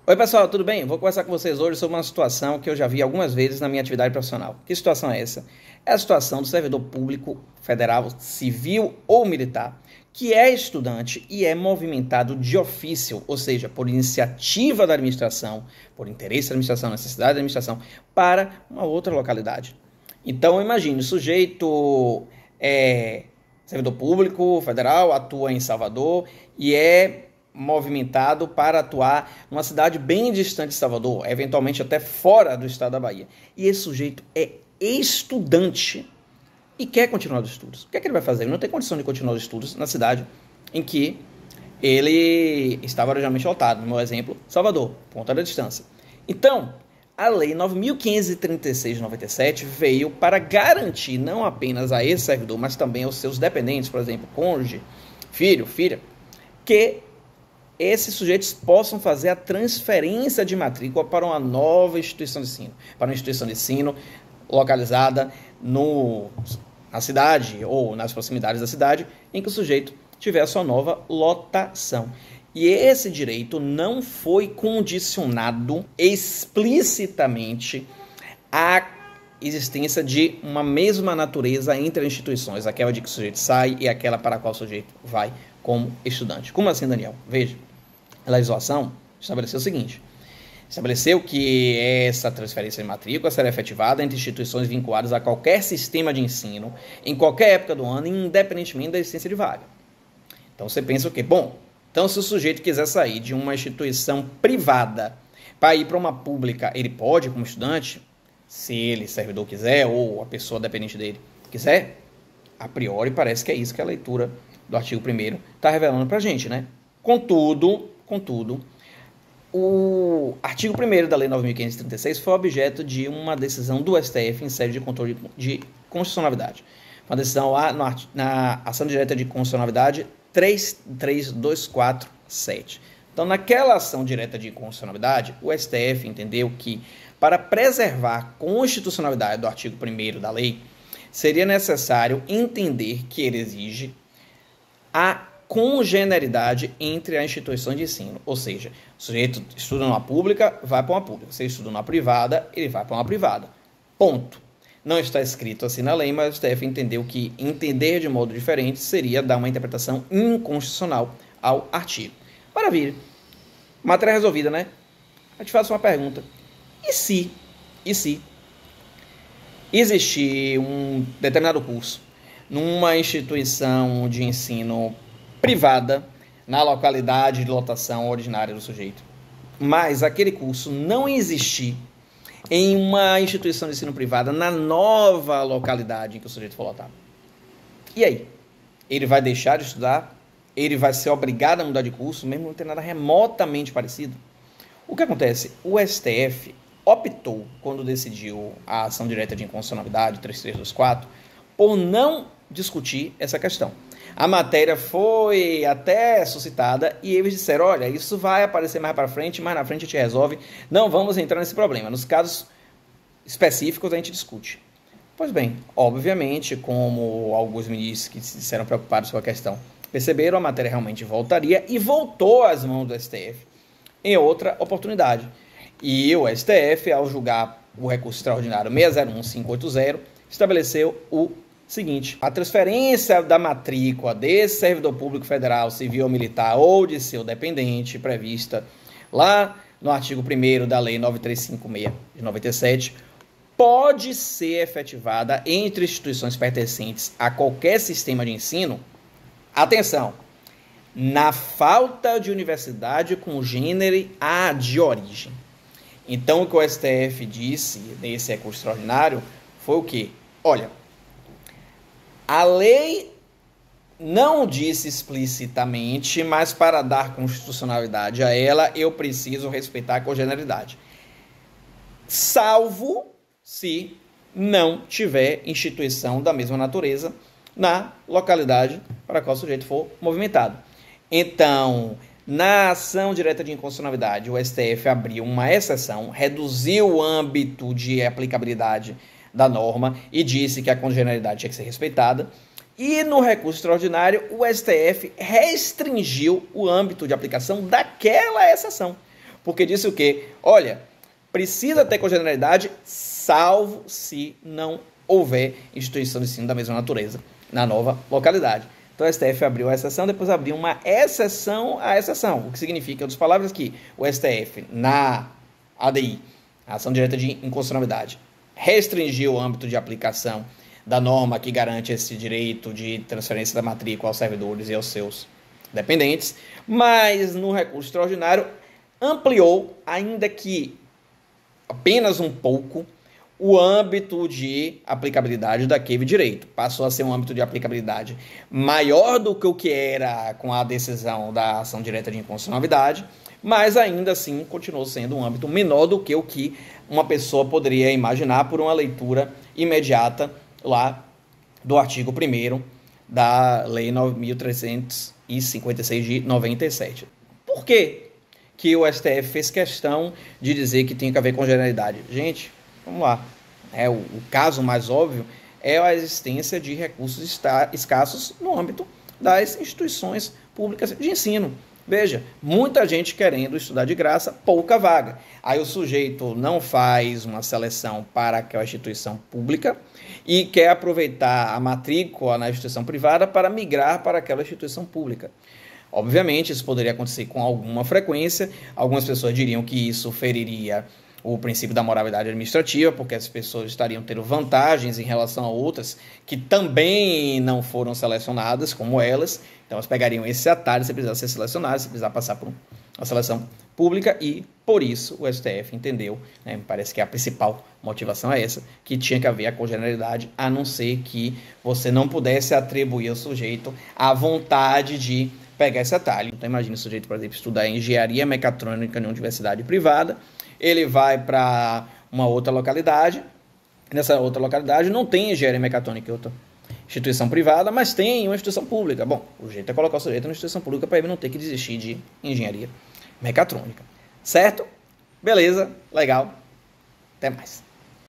Oi pessoal, tudo bem? Vou conversar com vocês hoje sobre uma situação que eu já vi algumas vezes na minha atividade profissional. Que situação é essa? É a situação do servidor público federal, civil ou militar, que é estudante e é movimentado de ofício, ou seja, por iniciativa da administração, por interesse da administração, necessidade da administração, para uma outra localidade. Então imagine, o sujeito é servidor público federal, atua em Salvador e é movimentado para atuar numa cidade bem distante de Salvador, eventualmente até fora do estado da Bahia. E esse sujeito é estudante e quer continuar os estudos. O que é que ele vai fazer? Ele não tem condição de continuar os estudos na cidade em que ele estava originalmente lotado. No meu exemplo, Salvador, ponta da distância. Então, a Lei 9.536 de 97 veio para garantir não apenas a esse servidor, mas também aos seus dependentes, por exemplo, cônjuge, filho, filha, que esses sujeitos possam fazer a transferência de matrícula para uma nova instituição de ensino, para uma instituição de ensino localizada na cidade ou nas proximidades da cidade, em que o sujeito tiver a sua nova lotação. E esse direito não foi condicionado explicitamente à existência de uma mesma natureza entre as instituições, aquela de que o sujeito sai e aquela para a qual o sujeito vai como estudante. Como assim, Daniel? Veja, a legislação estabeleceu o seguinte: estabeleceu que essa transferência de matrícula será efetivada entre instituições vinculadas a qualquer sistema de ensino, em qualquer época do ano, independentemente da existência de vaga. Então você pensa o quê? Bom, então se o sujeito quiser sair de uma instituição privada para ir para uma pública, ele pode, como estudante, se ele, servidor, quiser, ou a pessoa dependente dele quiser? A priori parece que é isso que a leitura do artigo 1º está revelando para a gente, né? Contudo, o artigo 1º da Lei 9.536 foi objeto de uma decisão do STF em sede de controle de constitucionalidade. Uma decisão lá na ação direta de constitucionalidade 33247. Então, naquela ação direta de constitucionalidade, o STF entendeu que, para preservar a constitucionalidade do artigo 1º da lei, seria necessário entender que ele exige a congenialidade entre as instituições de ensino. Ou seja, o sujeito estuda numa pública, vai para uma pública. Se ele estuda numa privada, ele vai para uma privada. Ponto. Não está escrito assim na lei, mas o STF entendeu que entender de modo diferente seria dar uma interpretação inconstitucional ao artigo. Maravilha. Matéria resolvida, né? Eu te faço uma pergunta. E se existir um determinado curso numa instituição de ensino privada, na localidade de lotação originária do sujeito, mas aquele curso não existir em uma instituição de ensino privada na nova localidade em que o sujeito for lotado? E aí? Ele vai deixar de estudar? Ele vai ser obrigado a mudar de curso, mesmo não ter nada remotamente parecido? O que acontece? O STF optou, quando decidiu a ação direta de inconstitucionalidade 3324, por não discutir essa questão. A matéria foi até suscitada e eles disseram: olha, isso vai aparecer mais para frente, mais na frente a gente resolve, não vamos entrar nesse problema. Nos casos específicos a gente discute. Pois bem, obviamente, como alguns ministros que se disseram preocupados com a questão perceberam, a matéria realmente voltaria e voltou às mãos do STF em outra oportunidade. E o STF, ao julgar o recurso extraordinário 601580, estabeleceu o seguinte: a transferência da matrícula desse servidor público federal, civil ou militar ou de seu dependente, prevista lá no artigo 1º da Lei 9356 de 97, pode ser efetivada entre instituições pertencentes a qualquer sistema de ensino, atenção, na falta de universidade congênere à de origem. Então, o que o STF disse nesse recurso extraordinário foi o quê? Olha, a lei não disse explicitamente, mas para dar constitucionalidade a ela, eu preciso respeitar a congenialidade, salvo se não tiver instituição da mesma natureza na localidade para a qual o sujeito for movimentado. Então, na ação direta de inconstitucionalidade, o STF abriu uma exceção, reduziu o âmbito de aplicabilidade da norma e disse que a congenialidade tinha que ser respeitada. E no recurso extraordinário, o STF restringiu o âmbito de aplicação daquela exceção. porque disse o quê? Olha, precisa ter congenialidade, salvo se não houver instituição de ensino da mesma natureza na nova localidade. Então, o STF abriu a exceção, depois abriu uma exceção à exceção, o que significa, em outras palavras, que o STF, na ADI, ação direta de inconstitucionalidade, restringiu o âmbito de aplicação da norma que garante esse direito de transferência da matrícula aos servidores e aos seus dependentes, mas no recurso extraordinário ampliou, ainda que apenas um pouco, o âmbito de aplicabilidade daquele direito. Passou a ser um âmbito de aplicabilidade maior do que o que era com a decisão da ação direta de inconstitucionalidade, mas ainda assim continuou sendo um âmbito menor do que o que uma pessoa poderia imaginar por uma leitura imediata lá do artigo 1º da Lei 9.356 de 97. Por quê que o STF fez questão de dizer que tem que haver congenialidade? Gente, vamos lá. O caso mais óbvio é a existência de recursos escassos no âmbito das instituições públicas de ensino. Veja, muita gente querendo estudar de graça, pouca vaga. Aí o sujeito não faz uma seleção para aquela instituição pública e quer aproveitar a matrícula na instituição privada para migrar para aquela instituição pública. Obviamente, isso poderia acontecer com alguma frequência. Algumas pessoas diriam que isso feriria o princípio da moralidade administrativa, porque as pessoas estariam tendo vantagens em relação a outras que também não foram selecionadas, como elas. Então, elas pegariam esse atalho se precisar ser selecionado, se precisar passar por uma seleção pública, e por isso o STF entendeu, me parece que a principal motivação é essa, que tinha que haver a congenialidade, a não ser que você não pudesse atribuir ao sujeito a vontade de pegar esse atalho. Então, imagine o sujeito, por exemplo, estudar engenharia mecatrônica em uma universidade privada, ele vai para uma outra localidade, nessa outra localidade não tem engenharia mecatrônica em outra instituição privada, mas tem uma instituição pública. Bom, o jeito é colocar o sujeito na instituição pública para ele não ter que desistir de engenharia mecatrônica. Certo? Beleza, legal. Até mais.